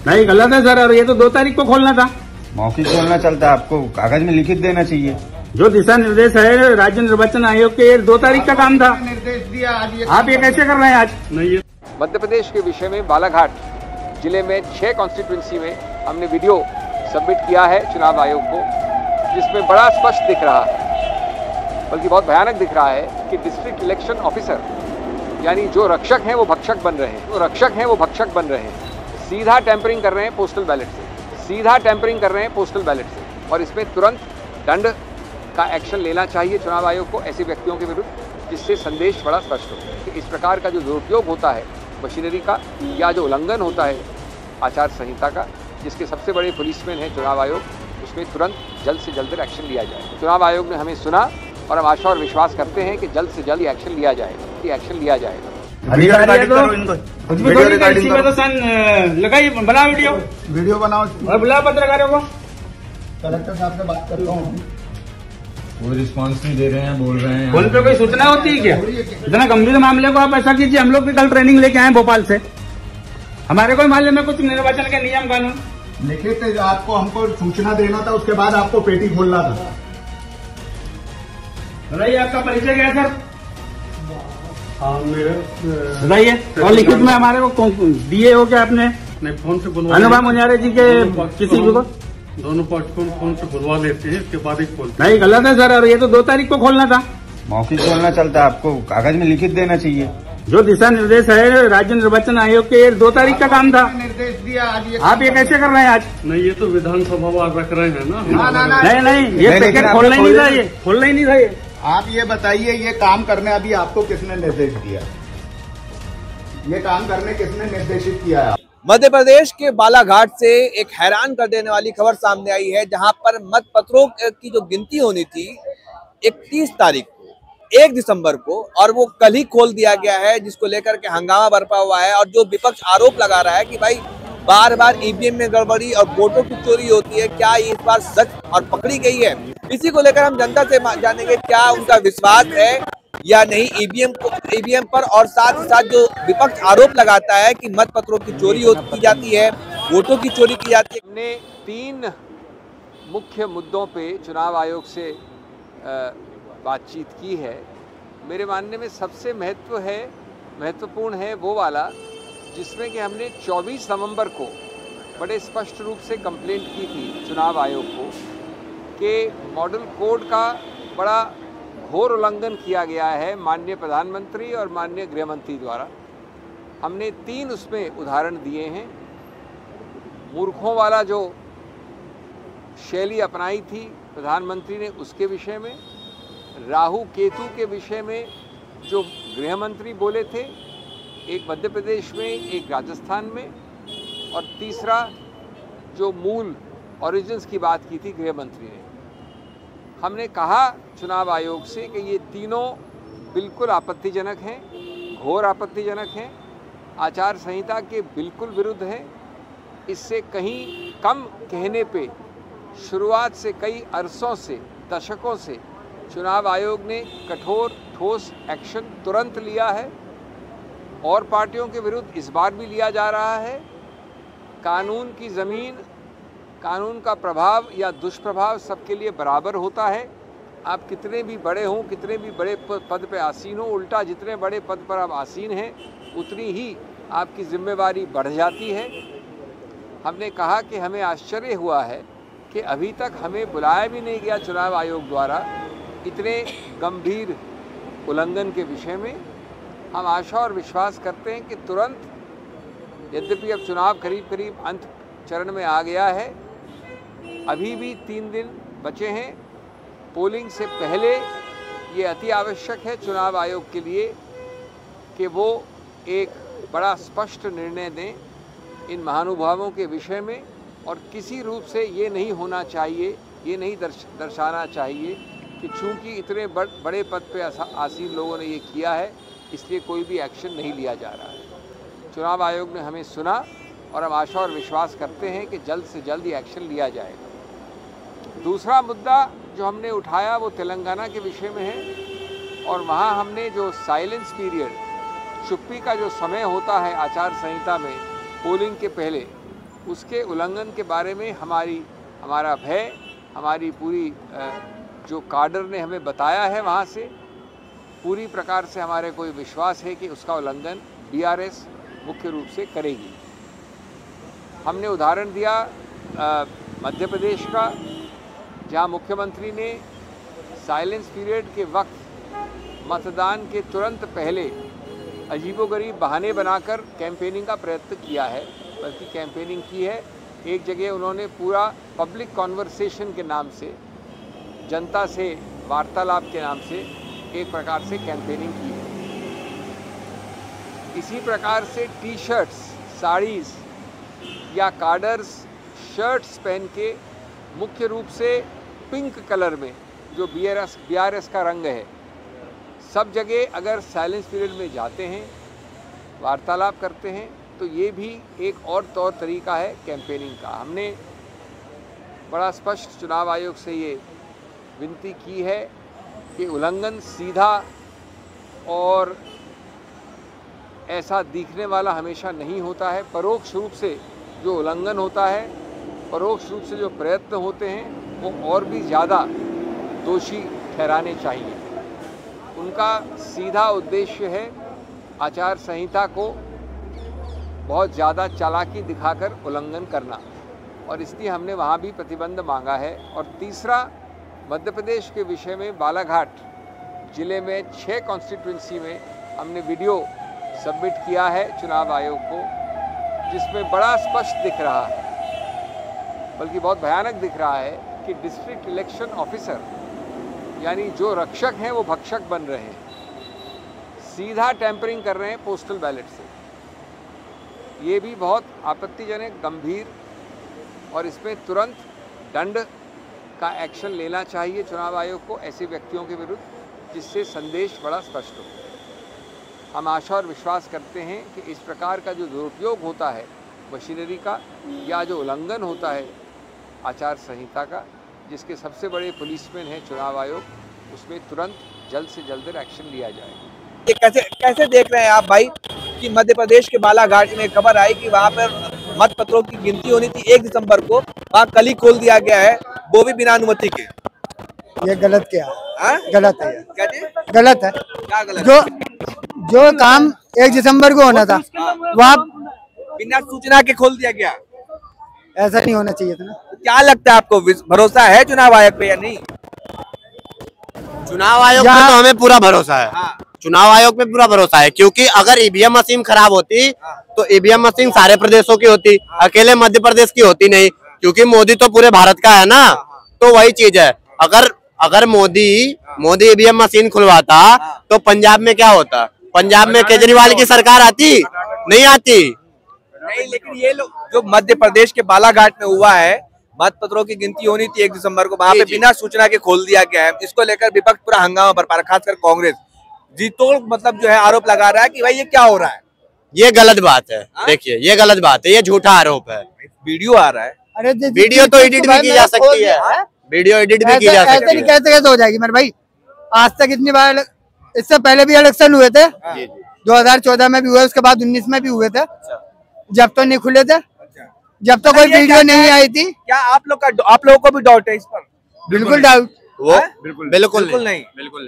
नहीं, गलत है सर। और ये तो 2 तारीख को खोलना था। मौखिक खोलना चलता है, आपको कागज में लिखित देना चाहिए। जो दिशा निर्देश है राज्य निर्वाचन आयोग के, 2 तारीख का काम था। निर्देश दिया आज, आप ये कैसे कर रहे हैं आज? नहीं, मध्य प्रदेश के विषय में बालाघाट जिले में 6 कॉन्स्टिट्यूंसी में हमने वीडियो सबमिट किया है चुनाव आयोग को, जिसमें बड़ा स्पष्ट दिख रहा है, बल्कि बहुत भयानक दिख रहा है कि डिस्ट्रिक्ट इलेक्शन ऑफिसर यानी जो रक्षक हैं वो भक्षक बन रहे हैं, जो रक्षक हैं वो भक्षक बन रहे हैं। सीधा टैंपरिंग कर रहे हैं पोस्टल बैलेट से, सीधा टैंपरिंग कर रहे हैं पोस्टल बैलेट से। और इसमें तुरंत दंड का एक्शन लेना चाहिए चुनाव आयोग को ऐसे व्यक्तियों के विरुद्ध, जिससे संदेश बड़ा स्पष्ट हो कि इस प्रकार का जो दुरुपयोग होता है मशीनरी का, या जो उल्लंघन होता है आचार संहिता का, जिसके सबसे बड़े पुलिसमैन है चुनाव आयोग, उसमें तुरंत जल्द से जल्द एक्शन लिया जाए। चुनाव आयोग ने हमें सुना और हम आशा और विश्वास करते हैं कि जल्द से जल्द एक्शन लिया जाएगा, एक्शन लिया जाएगा। लगाइए, बनाओ वीडियो बनाओ और बुलाओ पत्रकारों को। कलेक्टर साहब से बात करता हूँ। कोई रिस्पांस नहीं दे रहे हैं, बोल रहे हैं। फोन पे कोई सूचना होती है क्या? इतना गंभीर मामले को आप ऐसा कीजिए, हम लोग भी कल ट्रेनिंग लेके आए भोपाल से। हमारे कोई मामले में कुछ निर्वाचन के नियम कानून लिखित आपको हमको सूचना देना था, उसके बाद आपको पेटी खोलना था। बताइए आपका परिचय क्या है सर? बताइए। और लिखित में हमारे को दिए हो क्या आपने? नहीं, फोन से बुलवा, अनुभव मुनियारे जी के किसी को दोनों पक्ष को फोन से बुलवा लेते हैं, इसके बाद ही खोलते हैं। नहीं, गलत है सर। और ये तो 2 तारीख को खोलना था। मौखिक खोलना चलता है, आपको कागज में लिखित देना चाहिए। जो दिशा निर्देश है राज्य निर्वाचन आयोग के, 2 तारीख का काम था। निर्देश दिया आज, आप ये कैसे कर रहे हैं आज? नहीं, ये तो विधानसभा वार रख रहे हैं ना। नहीं, ये पैकेट खोलना ही नहीं था, ये खोलना ही नहीं था। ये आप ये बताइए, ये काम करने अभी आपको किसने निर्देश दिया? ये काम करने किसने निर्देशित किया है? मध्य प्रदेश के बालाघाट से एक हैरान कर देने वाली खबर सामने आई है, जहां पर मतपत्रों की जो गिनती होनी थी 31 तारीख को, 1 दिसंबर को, और वो कल ही खोल दिया गया है, जिसको लेकर के हंगामा बरपा हुआ है। और जो विपक्ष आरोप लगा रहा है कि भाई बार बार ईवीएम में गड़बड़ी और वोटों की चोरी होती है, क्या ये इस बार सच और पकड़ी गई है? इसी को लेकर हम जनता से जानेंगे क्या उनका विश्वास है या नहीं ईवीएम पर, और साथ ही साथ जो विपक्ष आरोप लगाता है कि मतपत्रों की चोरी की जाती है, वोटों की चोरी की जाती है। हमने 3 मुख्य मुद्दों पे चुनाव आयोग से बातचीत की है। मेरे मानने में सबसे महत्वपूर्ण है वो वाला जिसमें कि हमने 24 नवंबर को बड़े स्पष्ट रूप से कंप्लेंट की थी चुनाव आयोग को कि मॉडल कोड का बड़ा घोर उल्लंघन किया गया है माननीय प्रधानमंत्री और माननीय गृहमंत्री द्वारा। हमने 3 उसमें उदाहरण दिए हैं। मूर्खों वाला जो शैली अपनाई थी प्रधानमंत्री ने, उसके विषय में, राहु केतु के विषय में जो गृहमंत्री बोले थे, एक मध्य प्रदेश में, एक राजस्थान में, और तीसरा जो मूल ओरिजिन्स की बात की थी गृहमंत्री ने। हमने कहा चुनाव आयोग से कि ये तीनों बिल्कुल आपत्तिजनक हैं, घोर आपत्तिजनक हैं, आचार संहिता के बिल्कुल विरुद्ध हैं। इससे कहीं कम कहने पे शुरुआत से कई अरसों से, दशकों से चुनाव आयोग ने कठोर ठोस एक्शन तुरंत लिया है और पार्टियों के विरुद्ध इस बार भी लिया जा रहा है। कानून की ज़मीन, कानून का प्रभाव या दुष्प्रभाव सबके लिए बराबर होता है। आप कितने भी बड़े हों, कितने भी बड़े पद पे आसीन हो, उल्टा जितने बड़े पद पर आप आसीन हैं उतनी ही आपकी जिम्मेवारी बढ़ जाती है। हमने कहा कि हमें आश्चर्य हुआ है कि अभी तक हमें बुलाया भी नहीं गया चुनाव आयोग द्वारा इतने गंभीर उल्लंघन के विषय में। हम आशा और विश्वास करते हैं कि तुरंत, यद्यपि अब चुनाव करीब अंत चरण में आ गया है, अभी भी 3 दिन बचे हैं पोलिंग से पहले, ये अति आवश्यक है चुनाव आयोग के लिए कि वो एक बड़ा स्पष्ट निर्णय दें इन महानुभावों के विषय में। और किसी रूप से ये नहीं होना चाहिए, ये नहीं दर्शाना चाहिए कि चूंकि इतने बड़े पद पे आसीन लोगों ने ये किया है इसलिए कोई भी एक्शन नहीं लिया जा रहा है। चुनाव आयोग ने हमें सुना और हम आशा और विश्वास करते हैं कि जल्द से जल्द ये एक्शन लिया जाएगा। दूसरा मुद्दा जो हमने उठाया वो तेलंगाना के विषय में है और वहाँ हमने जो साइलेंस पीरियड, चुप्पी का जो समय होता है आचार संहिता में पोलिंग के पहले, उसके उल्लंघन के बारे में हमारा भय, हमारी पूरी जो काडर ने हमें बताया है वहाँ से पूरी प्रकार से हमारे को विश्वास है कि उसका उल्लंघन बीआरएस मुख्य रूप से करेगी। हमने उदाहरण दिया मध्य प्रदेश का, जहाँ मुख्यमंत्री ने साइलेंस पीरियड के वक्त मतदान के तुरंत पहले अजीबोगरीब बहाने बनाकर कैंपेनिंग का प्रयत्न किया है, बल्कि कैंपेनिंग की है। एक जगह उन्होंने पूरा पब्लिक कॉन्वर्सेशन के नाम से, जनता से वार्तालाप के नाम से एक प्रकार से कैंपेनिंग की है। इसी प्रकार से टी शर्ट्स, साड़ीज़ या कार्डर्स शर्ट्स पहन के मुख्य रूप से पिंक कलर में, जो बीआरएस का रंग है, सब जगह अगर साइलेंस पीरियड में जाते हैं, वार्तालाप करते हैं, तो ये भी एक और तौर तरीका है कैंपेनिंग का। हमने बड़ा स्पष्ट चुनाव आयोग से ये विनती की है कि उल्लंघन सीधा और ऐसा दिखने वाला हमेशा नहीं होता है। परोक्ष रूप से जो उल्लंघन होता है, परोक्ष रूप से जो प्रयत्न होते हैं, वो और भी ज़्यादा दोषी ठहराने चाहिए। उनका सीधा उद्देश्य है आचार संहिता को बहुत ज़्यादा चालाकी दिखाकर उल्लंघन करना, और इसलिए हमने वहाँ भी प्रतिबंध मांगा है। और तीसरा, मध्य प्रदेश के विषय में बालाघाट ज़िले में 6 कॉन्स्टिट्यूंसी में हमने वीडियो सबमिट किया है चुनाव आयोग को, जिसमें बड़ा स्पष्ट दिख रहा है, बल्कि बहुत भयानक दिख रहा है कि डिस्ट्रिक्ट इलेक्शन ऑफिसर यानी जो रक्षक हैं वो भक्षक बन रहे हैं, सीधा टैंपरिंग कर रहे हैं पोस्टल बैलेट से। ये भी बहुत आपत्तिजनक, गंभीर, और इसमें तुरंत दंड का एक्शन लेना चाहिए चुनाव आयोग को ऐसे व्यक्तियों के विरुद्ध, जिससे संदेश बड़ा स्पष्ट हो। हम आशा और विश्वास करते हैं कि इस प्रकार का जो दुरुपयोग होता है मशीनरी का, या जो उल्लंघन होता है आचार संहिता का, जिसके सबसे बड़े पुलिसमैन है चुनाव आयोग, उसमें तुरंत जल्द से जल्द एक्शन लिया जाए। ये कैसे देख रहे हैं आप भाई कि मध्य प्रदेश के बालाघाट में खबर आई कि वहाँ पर मत पत्रों की गिनती होनी थी 1 दिसंबर को, वहाँ कल ही खोल दिया गया है, वो भी बिना अनुमति के। ये गलत क्या है? गलत है ये। क्या जी? गलत है। क्या गलत? जो काम 1 दिसंबर को होना था वहाँ बिना सूचना के खोल दिया गया। ऐसा नहीं होना चाहिए था ना। क्या लगता है आपको, भरोसा है चुनाव आयोग पे या नहीं? चुनाव आयोग पे तो हमें पूरा भरोसा है। हाँ। चुनाव आयोग पे पूरा भरोसा है, क्योंकि अगर ईवीएम मशीन खराब होती तो ईवीएम मशीन सारे प्रदेशों की होती, अकेले मध्य प्रदेश की होती नहीं, क्योंकि मोदी तो पूरे भारत का है ना। तो वही चीज है, अगर मोदी ईवीएम मशीन खुलवाता तो पंजाब में क्या होता? पंजाब में केजरीवाल की सरकार आती? नहीं आती। नहीं, लेकिन ये लोग जो मध्य प्रदेश के बालाघाट में हुआ है, मत पत्रों की गिनती होनी थी 1 दिसंबर को, वहाँ पे बिना सूचना के खोल दिया गया है। इसको लेकर विपक्ष पूरा हंगामा बरपा रहा, खासकर कांग्रेस जीतोड़ मतलब जो है आरोप लगा रहा है कि भाई ये क्या हो रहा है। ये गलत बात है। देखिए, ये गलत बात है, ये झूठा आरोप है। वीडियो आ रहा है। अरे वीडियो तो एडिट भी की जा सकती है, वीडियो एडिट भी की जा सकती है। कैसे हो जाएगी मेरे भाई? आज तक इतनी बार, इससे पहले भी इलेक्शन हुए थे, 2014 में भी हुए, उसके बाद 19 में भी हुए थे, जब तो नहीं खुले थे, जब तो कोई वीडियो नहीं आई थी। क्या आप लोगों को भी डाउट है इस पर? बिल्कुल डाउट। वो बिल्कुल नहीं,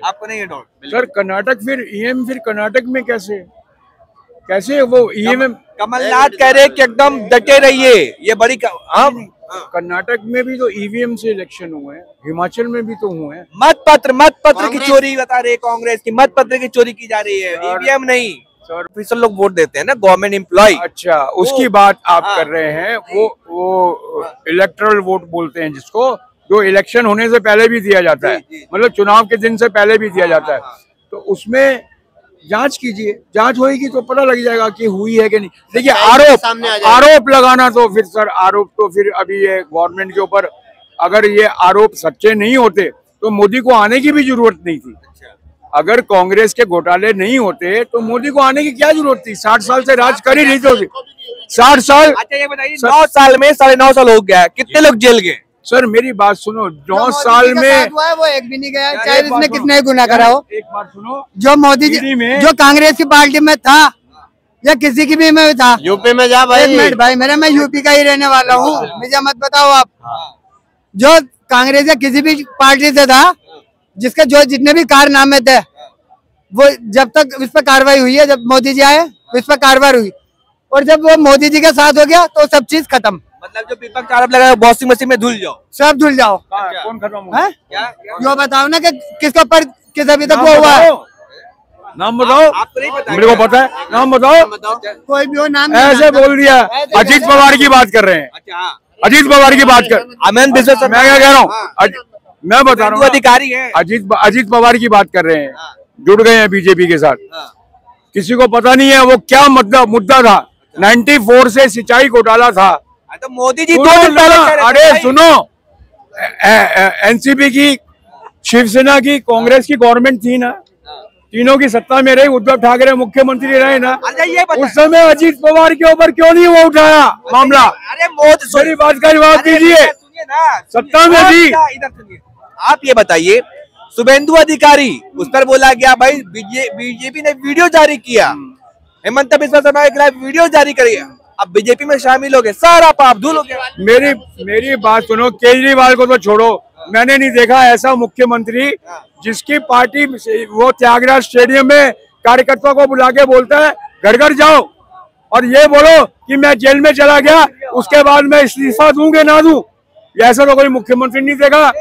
आपको नहीं है डाउट? सर कर्नाटक फिर कर्नाटक में कैसे वो ईएमएम? कमलनाथ कह रहे कि एकदम डटे रहिए, ये बड़ी कर्नाटक में भी तो ईवीएम से इलेक्शन हुए हैं, हिमाचल में भी तो हुए हैं। मत पत्र की चोरी बता रहे कांग्रेस की, मत पत्र की चोरी की जा रही है, ईवीएम नहीं। सर ऑफिसर लोग वोट देते हैं ना, गवर्नमेंट एम्प्लॉय। अच्छा, उसकी बात आप कर रहे हैं। वो इलेक्टरल वोट बोलते हैं जिसको, जो इलेक्शन होने से पहले भी दिया जाता है, मतलब चुनाव के दिन से पहले भी दिया जाता है। तो उसमें जांच कीजिए, जांच होगी तो पता लग जाएगा कि हुई है कि नहीं। देखिए, आरोप लगाना तो फिर सर, आरोप तो फिर अभी ये गवर्नमेंट के ऊपर, अगर ये आरोप सच्चे नहीं होते तो मोदी को आने की भी जरूरत नहीं थी। अगर कांग्रेस के घोटाले नहीं होते तो मोदी को आने की क्या जरूरत थी? 60 साल से राज कर ही नहीं थी। 60 साल। अच्छा ये बताइए, 9 साल में 9.5 साल हो गया, कितने लोग जेल गए? सर मेरी बात सुनो, 9 साल में वो एक भी नहीं गया, चाहे इसने कितने गुना करा हो। एक बात सुनो, जो मोदी जी, जो कांग्रेस की पार्टी में था, या किसी की भी मैं था। यूपी में जा भाई। एक मिनट भाई, मैं यूपी का ही रहने वाला हूँ, मुझे मत बताओ आप। जो कांग्रेस या किसी भी पार्टी से था, जिसके जो जितने भी कारनामे थे, वो जब तक इस पर कार्रवाई हुई है, जब मोदी जी आए इस पर कार्रवाई हुई, और जब वो मोदी जी के साथ हो गया तो सब चीज खत्म। मतलब जो विपक्ष का आरोप लगाया वॉशिंग मशीन में धुल जाओ, सब धुल जाओ। कौन खत्म हुआ? है यो बताओ ना कि किसके ऊपर किस अभी तक वो हुआ है। नाम बताओ। आपको नहीं पता? मेरे को पता है, नाम बताओ। कोई भी हो नाम ऐसे बोल दिया। अजीत पवार की बात कर रहे हैं। अच्छा, अजीत पवार की बात कर, अमन बिस्वा मैं क्या कह रहा हूँ, मैं बता रहा हूँ, अधिकारी है। अजीत पवार की बात कर रहे हैं, जुड़ गए हैं बीजेपी के साथ। किसी को पता नहीं है वो क्या मुद्दा था। 94 से सिंचाई घोटाला था। तो मोदी जी अरे सुनो, एनसीपी की, शिवसेना की, कांग्रेस की गवर्नमेंट थी ना, तीनों की सत्ता में रही, उद्धव ठाकरे मुख्यमंत्री रहे ना, उस समय अजीत पवार के ऊपर क्यों नहीं वो उठाया मामला? अरे मोदी, मेरी बात का जवाब दीजिए। सत्ता में थी। इधर सुनिए, आप ये बताइए, शुभेंदु अधिकारी, उस पर बोला गया भाई बीजेपी ने वीडियो जारी किया, हेमंत बिस्वा शर्मा के खिलाफ वीडियो जारी करी, अब बीजेपी में शामिल हो गए, सारा पाप धूल हो गया। मेरी बात सुनो, केजरीवाल को तो छोड़ो, मैंने नहीं देखा ऐसा मुख्यमंत्री जिसकी पार्टी वो त्यागराज स्टेडियम में कार्यकर्ताओं को बुला के बोलता है घर घर जाओ और ये बोलो कि मैं जेल में चला गया, उसके बाद मैं इस्तीफा दूंगे ना दूं। ऐसा तो कोई मुख्यमंत्री नहीं देखा।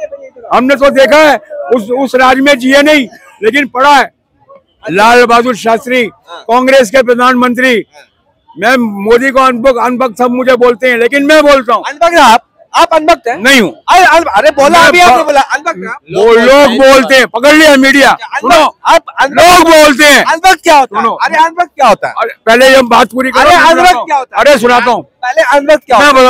हमने तो देखा है उस राज्य में जिए नहीं, लेकिन पढ़ा है। लाल बहादुर शास्त्री कांग्रेस के प्रधानमंत्री, मैं मोदी को अनभक्त सब मुझे बोलते हैं, लेकिन मैं बोलता हूँ अनभक्त। आप अनभक्त हैं? नहीं हूँ। अरे बोला अभी आपने बोला अनभक्त। वो लोग बोलते हैं, पकड़ लिया मीडिया। सुनो, आप लोग बोलते हैं अनभक्त क्या होता है? सुनो, अरे अनभक्त क्या होता है? पहले ये बात पूरी करो। अरे अनभक्त क्या होता है? अरे सुनाता हूँ, पहले अनभक्त क्या होता है?